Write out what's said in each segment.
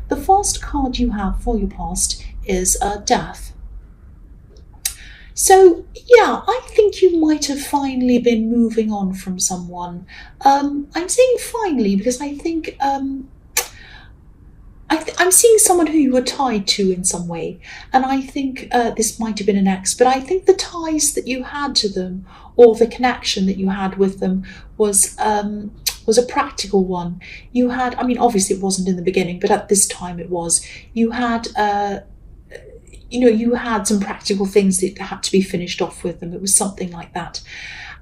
The first card you have for your past is death. So, yeah, I think you might have finally been moving on from someone. I'm saying finally because I think I'm seeing someone who you were tied to in some way, and I think this might have been an ex, but I think the ties that you had to them, or the connection that you had with them, was a practical one. You had, I mean, obviously it wasn't in the beginning, but at this time it was. You had, you had some practical things that had to be finished off with them. It was something like that.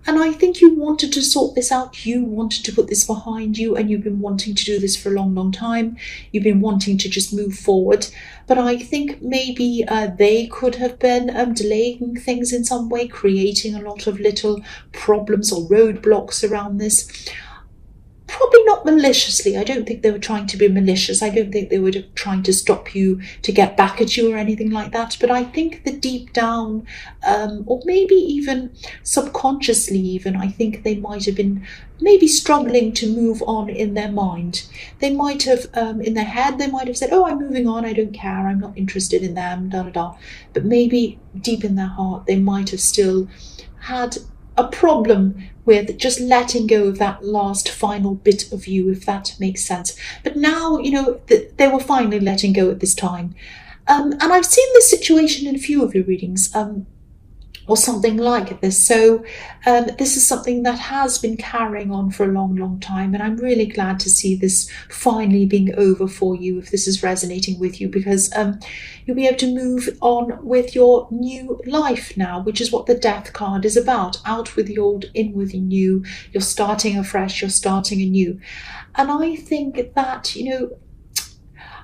And I think you wanted to sort this out. You wanted to put this behind you, and you've been wanting to do this for a long, long time. You've been wanting to just move forward. But I think maybe they could have been delaying things in some way, creating a lot of little problems or roadblocks around this. Probably not maliciously. I don't think they were trying to be malicious. I don't think they were trying to stop you, to get back at you or anything like that. But I think that deep down, or maybe even subconsciously even, I think they might have been maybe struggling to move on in their mind. They might have, in their head, they might have said, oh, I'm moving on, I don't care, I'm not interested in them, da da da. But maybe deep in their heart, they might have still had a problem with just letting go of that last final bit of you, if that makes sense. But now, they were finally letting go at this time. And I've seen this situation in a few of your readings, or something like this. So this is something that has been carrying on for a long, long time. And I'm really glad to see this finally being over for you, if this is resonating with you, because you'll be able to move on with your new life now, which is what the Death card is about. Out with the old, in with the new. You're starting afresh, you're starting anew. And I think that,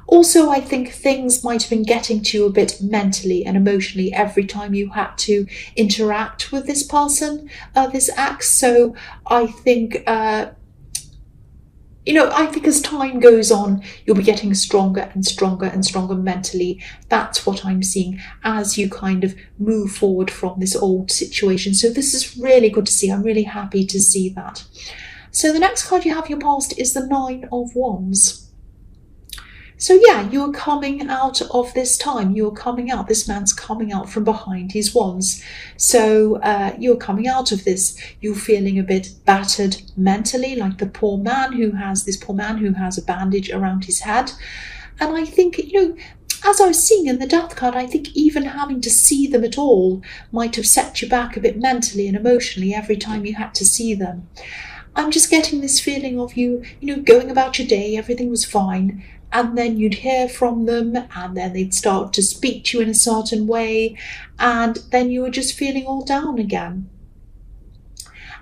also, I think things might have been getting to you a bit mentally and emotionally every time you had to interact with this person, this ex. So I think, I think as time goes on, you'll be getting stronger and stronger and stronger mentally. That's what I'm seeing as you kind of move forward from this old situation. So this is really good to see. I'm really happy to see that. So the next card you have in your past is the Nine of Wands. So yeah, you're coming out of this time. You're coming out. This man's coming out from behind his wands. So you're coming out of this. You're feeling a bit battered mentally, like the poor man who has a bandage around his head. And I think, as I was seeing in the Death card, I think even having to see them at all might have set you back a bit mentally and emotionally every time you had to see them. I'm just getting this feeling of you, going about your day, everything was fine. And then you'd hear from them, and then they'd start to speak to you in a certain way, and then you were just feeling all down again.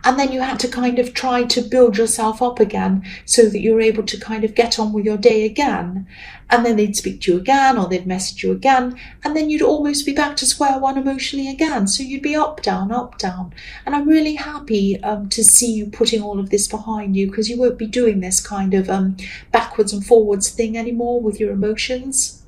And then you had to kind of try to build yourself up again so that you're able to kind of get on with your day again. And then they'd speak to you again, or they'd message you again, and then you'd almost be back to square one emotionally again. So you'd be up, down, up, down. And I'm really happy to see you putting all of this behind you, because you won't be doing this kind of backwards and forwards thing anymore with your emotions.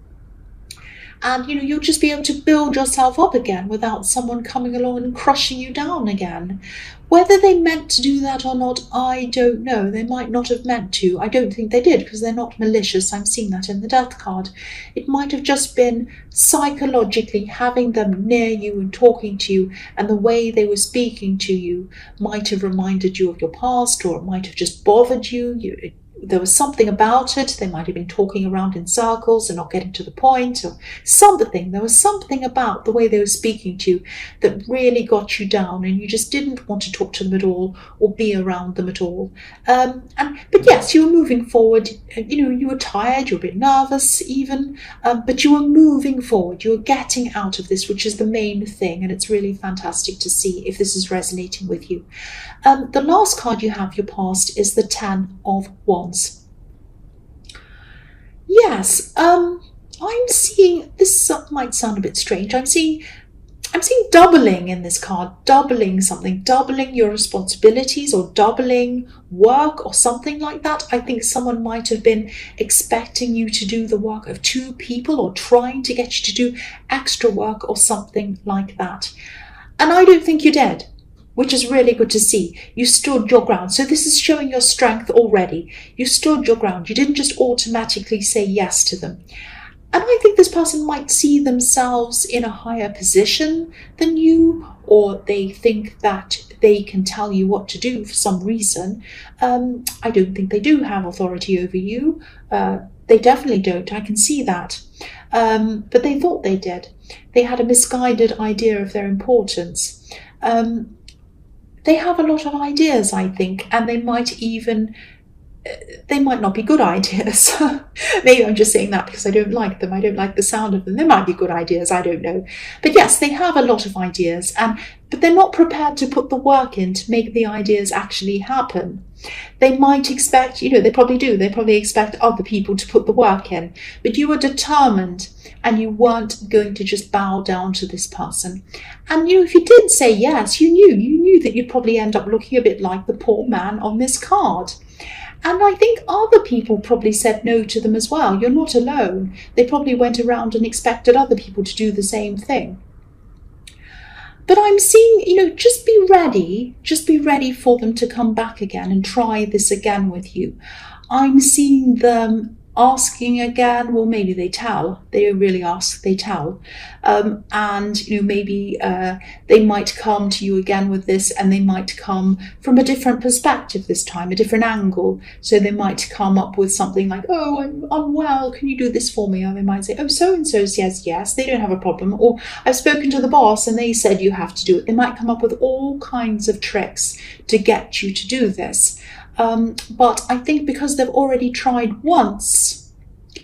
And, you'll just be able to build yourself up again without someone coming along and crushing you down again. Whether they meant to do that or not, I don't know. They might not have meant to. I don't think they did, because they're not malicious. I'm seeing that in the Death card. It might have just been psychologically having them near you and talking to you, and the way they were speaking to you might have reminded you of your past, or it might have just bothered you. There was something about it. They might have been talking around in circles and not getting to the point, or something. There was something about the way they were speaking to you that really got you down, and you just didn't want to talk to them at all or be around them at all. But yes, you were moving forward. You were tired, you were a bit nervous even, but you were moving forward. You were getting out of this, which is the main thing, and it's really fantastic to see if this is resonating with you. The last card you have your past is the Ten of Wands. Yes, I'm seeing, this might sound a bit strange, I'm seeing doubling in this card, doubling something, doubling your responsibilities, or doubling work or something like that. I think someone might have been expecting you to do the work of two people, or trying to get you to do extra work or something like that. And I don't think you did. which is really good to see. You stood your ground. So this is showing your strength already. You stood your ground. You didn't just automatically say yes to them. And I think this person might see themselves in a higher position than you, or they think that they can tell you what to do for some reason. I don't think they do have authority over you. They definitely don't. I can see that. But they thought they did. They had a misguided idea of their importance. They have a lot of ideas, I think, and they might not be good ideas. Maybe I'm just saying that because I don't like them. I don't like the sound of them. They might be good ideas, I don't know. But yes, they have a lot of ideas, but they're not prepared to put the work in to make the ideas actually happen. They might expect, they probably do, they probably expect other people to put the work in, but you were determined and you weren't going to just bow down to this person. And if you did say yes, you knew that you'd probably end up looking a bit like the poor man on this card. And I think other people probably said no to them as well. You're not alone. They probably went around and expected other people to do the same thing. But I'm seeing, just be ready for them to come back again and try this again with you. I'm seeing them asking again. Well, maybe they tell. They don't really ask, they tell. And maybe they might come to you again with this, and they might come from a different perspective this time, a different angle. So they might come up with something like, oh, I'm unwell, can you do this for me? Or they might say, oh, so-and-so says yes, they don't have a problem. Or I've spoken to the boss and they said you have to do it. They might come up with all kinds of tricks to get you to do this. But I think because they've already tried once,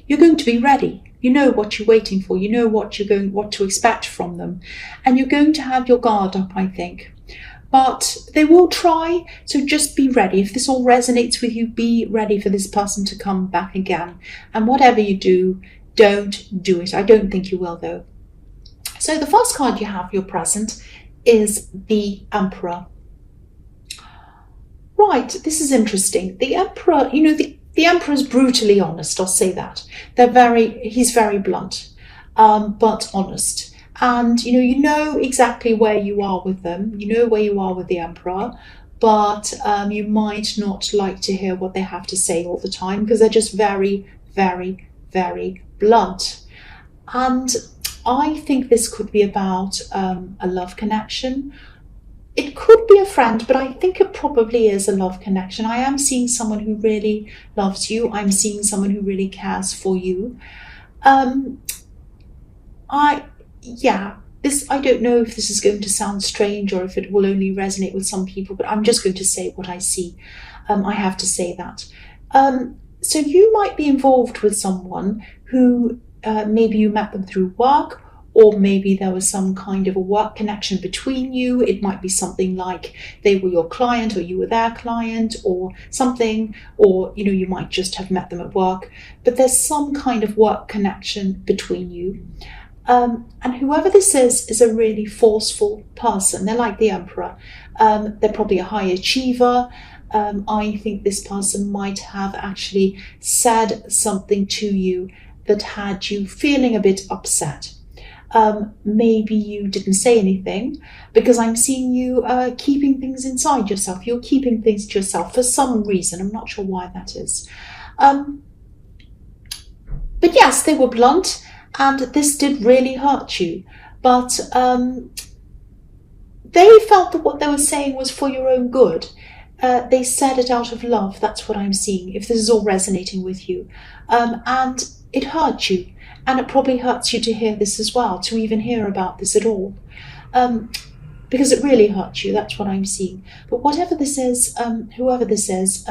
you're going to be ready. You know what you're waiting for. You know what to expect from them. And you're going to have your guard up, I think. But they will try, so just be ready. If this all resonates with you, be ready for this person to come back again. And whatever you do, don't do it. I don't think you will, though. So the first card you have, your present, is the Emperor. Right, this is interesting. The Emperor, the Emperor is brutally honest, I'll say that. He's very blunt, but honest. And, you know exactly where you are with them. You know where you are with the Emperor, but you might not like to hear what they have to say all the time because they're just very, very, very blunt. And I think this could be about a love connection. It could be a friend, but I think it probably is a love connection. I am seeing someone who really loves you. I'm seeing someone who really cares for you. I don't know if this is going to sound strange or if it will only resonate with some people, but I'm just going to say what I see. I have to say that. So you might be involved with someone who maybe you met them through work, or maybe there was some kind of a work connection between you. It might be something like they were your client or you were their client or something, or, you might just have met them at work, but there's some kind of work connection between you. And whoever this is a really forceful person. They're like the Emperor. They're probably a high achiever. I think this person might have actually said something to you that had you feeling a bit upset. Maybe you didn't say anything because I'm seeing you keeping things inside yourself. You're keeping things to yourself for some reason. I'm not sure why that is. But yes, they were blunt and this did really hurt you. But they felt that what they were saying was for your own good. They said it out of love. That's what I'm seeing, if this is all resonating with you. And it hurt you. And it probably hurts you to hear this as well, to even hear about this at all. Because it really hurts you, that's what I'm seeing. But whatever this is, whoever this is,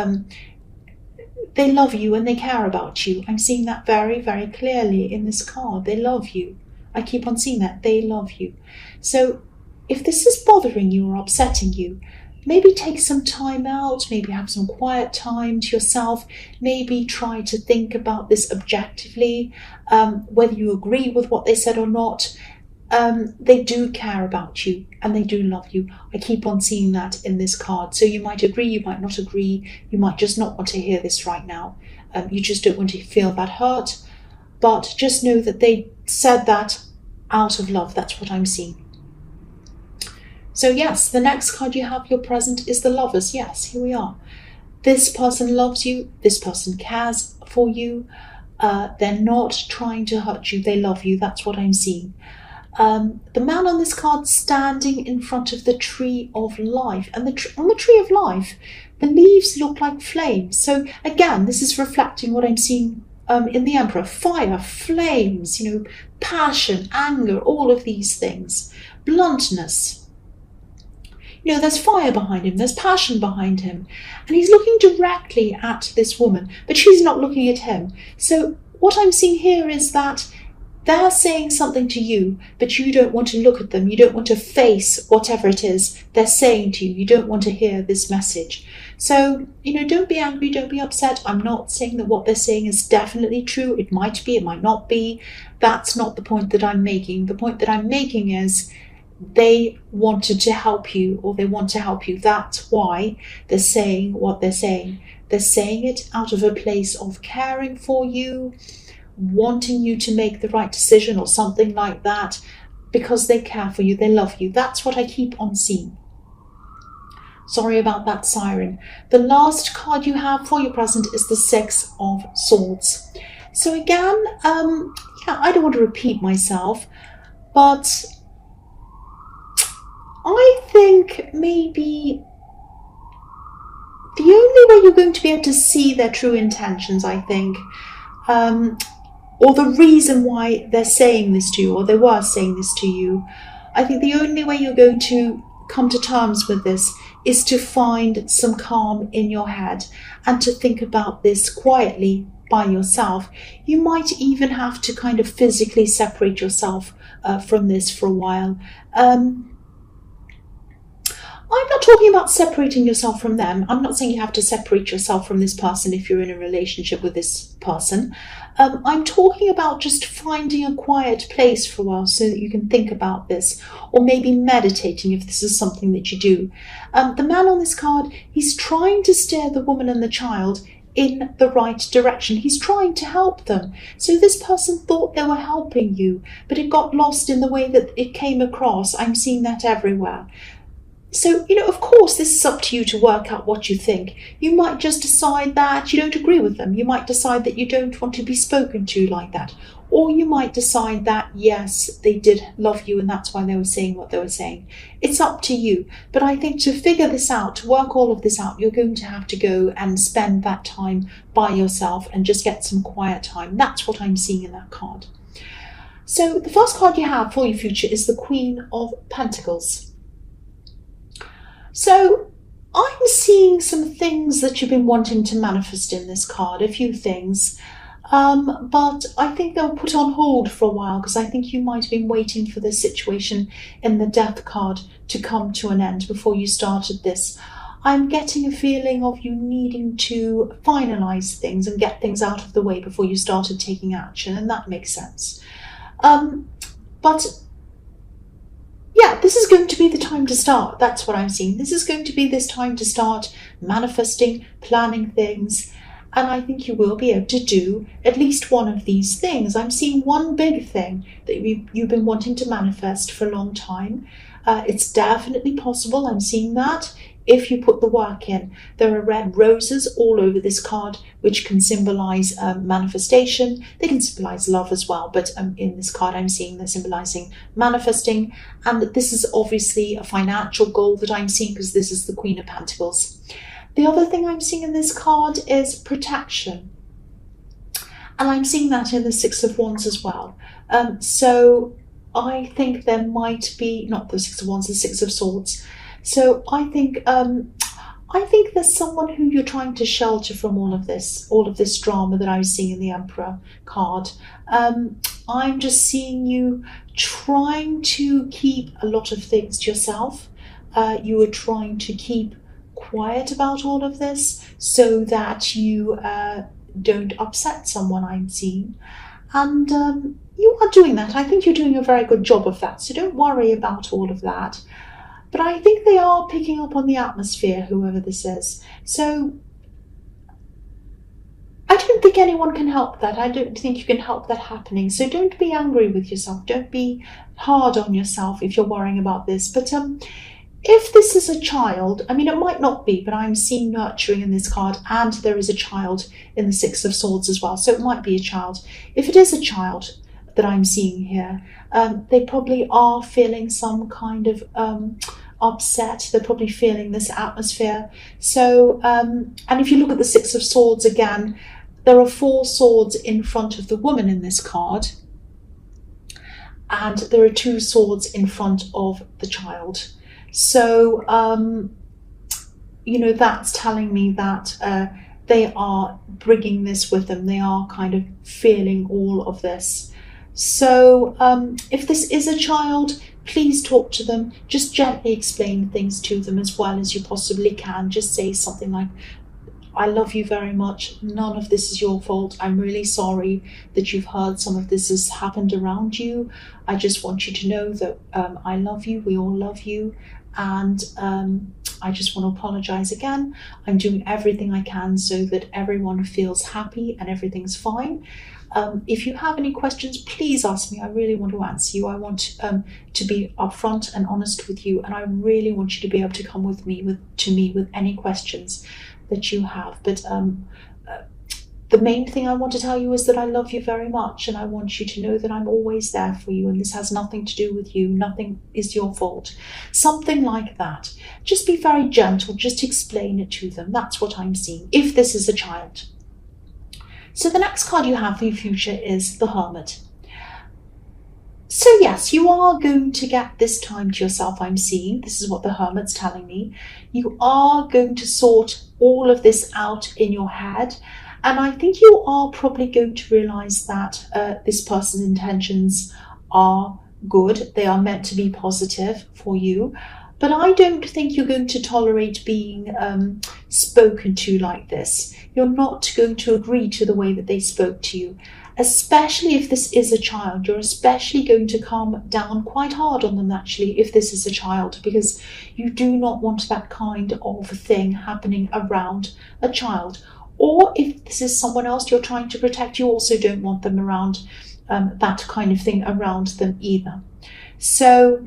they love you and they care about you. I'm seeing that very, very clearly in this card. They love you. I keep on seeing that. They love you. So if this is bothering you or upsetting you, maybe take some time out, maybe have some quiet time to yourself, maybe try to think about this objectively, whether you agree with what they said or not. They do care about you and they do love you. I keep on seeing that in this card. So you might agree, you might not agree, you might just not want to hear this right now. You just don't want to feel that hurt, but just know that they said that out of love. That's what I'm seeing. So yes, the next card you have, your present, is the Lovers. Yes, here we are. This person loves you. This person cares for you. They're not trying to hurt you. They love you. That's what I'm seeing. The man on this card standing in front of the tree of life. And on the tree of life, the leaves look like flames. So again, this is reflecting what I'm seeing in the Emperor. Fire, flames, passion, anger, all of these things. Bluntness. There's fire behind him, there's passion behind him, and he's looking directly at this woman, but she's not looking at him. So what I'm seeing here is that they're saying something to you, but you don't want to look at them, you don't want to face whatever it is they're saying to you, you don't want to hear this message. So, don't be angry, don't be upset. I'm not saying that what they're saying is definitely true. It might be, it might not be. That's not the point that I'm making. The point that I'm making is they wanted to help you, or they want to help you. That's why they're saying what they're saying. They're saying it out of a place of caring for you, wanting you to make the right decision or something like that, because they care for you, they love you. That's what I keep on seeing. Sorry about that siren. The last card you have for your present is the Six of Swords. So again, I don't want to repeat myself, but I think maybe the only way you're going to be able to see their true intentions, I think, or the reason why they're saying this to you, or they were saying this to you, I think the only way you're going to come to terms with this is to find some calm in your head and to think about this quietly by yourself. You might even have to kind of physically separate yourself from this for a while. I'm not talking about separating yourself from them. I'm not saying you have to separate yourself from this person if you're in a relationship with this person. I'm talking about just finding a quiet place for a while so that you can think about this, or maybe meditating if this is something that you do. The man on this card, he's trying to steer the woman and the child in the right direction. He's trying to help them. So this person thought they were helping you, but it got lost in the way that it came across. I'm seeing that everywhere. So, of course, this is up to you to work out what you think. You might just decide that you don't agree with them. You might decide that you don't want to be spoken to like that. Or you might decide that, yes, they did love you and that's why they were saying what they were saying. It's up to you. But I think to figure this out, to work all of this out, you're going to have to go and spend that time by yourself and just get some quiet time. That's what I'm seeing in that card. So the first card you have for your future is the Queen of Pentacles. So I'm seeing some things that you've been wanting to manifest in this card, a few things, but I think they'll put on hold for a while because I think you might have been waiting for this situation in the Death card to come to an end before you started this. I'm getting a feeling of you needing to finalize things and get things out of the way before you started taking action, and that makes sense. But yeah, this is going to be the time to start. That's what I'm seeing. This is going to be this time to start manifesting, planning things. And I think you will be able to do at least one of these things. I'm seeing one big thing that you've been wanting to manifest for a long time. It's definitely possible. I'm seeing that if you put the work in. There are red roses all over this card, which can symbolize manifestation. They can symbolize love as well, but in this card I'm seeing they're symbolizing manifesting. And this is obviously a financial goal that I'm seeing because this is the Queen of Pentacles. The other thing I'm seeing in this card is protection. And I'm seeing that in the Six of Wands as well. So I think there might be, not the Six of Wands, the Six of Swords. So I think there's someone who you're trying to shelter from all of this drama that I was seeing in the Emperor card. I'm just seeing you trying to keep a lot of things to yourself. You are trying to keep quiet about all of this so that you don't upset someone, I'm seeing. And you are doing that. I think you're doing a very good job of that. So don't worry about all of that. But I think they are picking up on the atmosphere, whoever this is. So I don't think anyone can help that. I don't think you can help that happening. So don't be angry with yourself. Don't be hard on yourself if you're worrying about this. But If this is a child, I mean, it might not be, but I'm seeing nurturing in this card, and there is a child in the Six of Swords as well. So it might be a child. If it is a child that I'm seeing here, they probably are feeling some kind of upset. They're probably feeling this atmosphere. So, and if you look at the Six of Swords again, there are 4 swords in front of the woman in this card, and there are 2 swords in front of the child. So, you know, that's telling me that they are bringing this with them. They are kind of feeling all of this. So if this is a child, please talk to them. Just gently explain things to them as well as you possibly can. Just say something like, I love you very much. None of this is your fault. I'm really sorry that you've heard some of this has happened around you. I just want you to know that I love you. We all love you. And I just want to apologize again. I'm doing everything I can so that everyone feels happy and everything's fine. If you have any questions, please ask me. I really want to answer you. I want to be upfront and honest with you, and I really want you to be able to come with me with any questions that you have. But the main thing I want to tell you is that I love you very much, and I want you to know that I'm always there for you, and this has nothing to do with you. Nothing is your fault. Something like that. Just be very gentle. Just explain it to them. That's what I'm seeing, if this is a child. So the next card you have for your future is the Hermit. So yes, you are going to get this time to yourself, I'm seeing. This is what the Hermit's telling me. You are going to sort all of this out in your head. And I think you are probably going to realize that this person's intentions are good. They are meant to be positive for you. But I don't think you're going to tolerate being spoken to like this. You're not going to agree to the way that they spoke to you. Especially if this is a child, you're especially going to come down quite hard on them, actually, if this is a child, because you do not want that kind of thing happening around a child. Or if this is someone else you're trying to protect, you also don't want them around that kind of thing around them either. So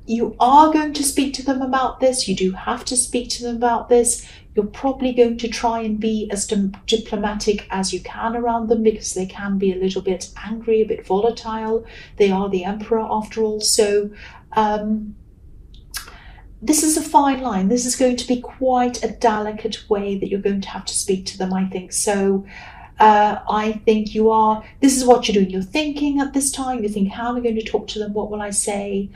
you are going to speak to them about this. You do have to speak to them about this. You're probably going to try and be as diplomatic as you can around them, because they can be a little bit angry, a bit volatile. They are the Emperor after all. So this is a fine line. This is going to be quite a delicate way that you're going to have to speak to them, I think. So I think this is what you're doing. You're thinking at this time, you think, how am I going to talk to them? What will I say?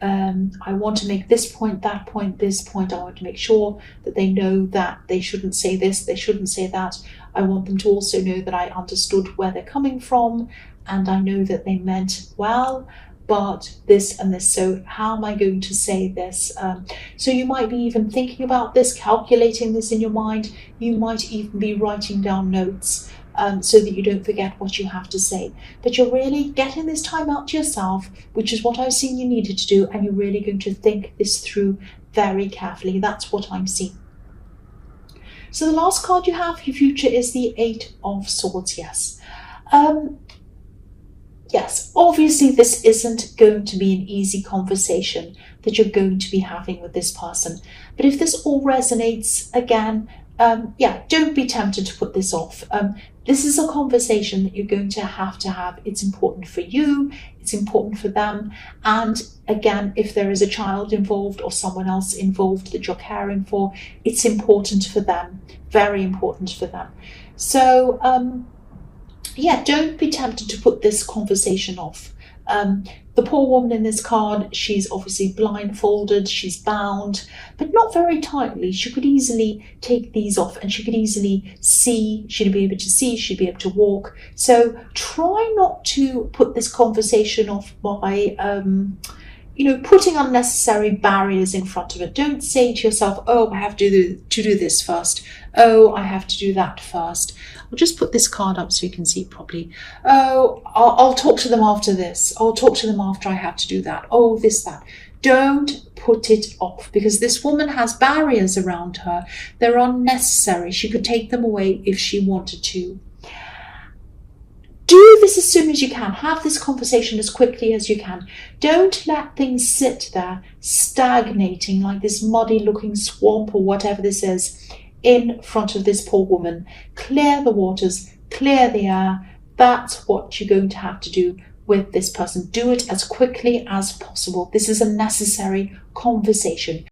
I want to make this point, that point, this point. I want to make sure that they know that they shouldn't say this, they shouldn't say that. I want them to also know that I understood where they're coming from, and I know that they meant well, but this and this. So how am I going to say this? So you might be even thinking about this, calculating this in your mind. You might even be writing down notes so that you don't forget what you have to say. But you're really getting this time out to yourself, which is what I've seen you needed to do, and you're really going to think this through very carefully. That's what I'm seeing. So the last card you have for your future is the Eight of Swords. Yes. Yes, obviously this isn't going to be an easy conversation that you're going to be having with this person. But if this all resonates, again, don't be tempted to put this off. This is a conversation that you're going to have. It's important for you. It's important for them. And again, if there is a child involved or someone else involved that you're caring for, it's important for them. Very important for them. So, don't be tempted to put this conversation off. The poor woman in this card, she's obviously blindfolded, she's bound, but not very tightly. She could easily take these off, and she could easily see, she'd be able to see, she'd be able to walk. So try not to put this conversation off by putting unnecessary barriers in front of it. Don't say to yourself, oh, I have to do this first. Oh, I have to do that first. I'll just put this card up so you can see it properly. Oh, I'll talk to them after this. I'll talk to them after I have to do that. Oh, this, that. Don't put it off, because this woman has barriers around her. They're unnecessary. She could take them away if she wanted to. Do this as soon as you can. Have this conversation as quickly as you can. Don't let things sit there stagnating like this muddy looking swamp or whatever this is in front of this poor woman. Clear the waters, clear the air. That's what you're going to have to do with this person. Do it as quickly as possible. This is a necessary conversation.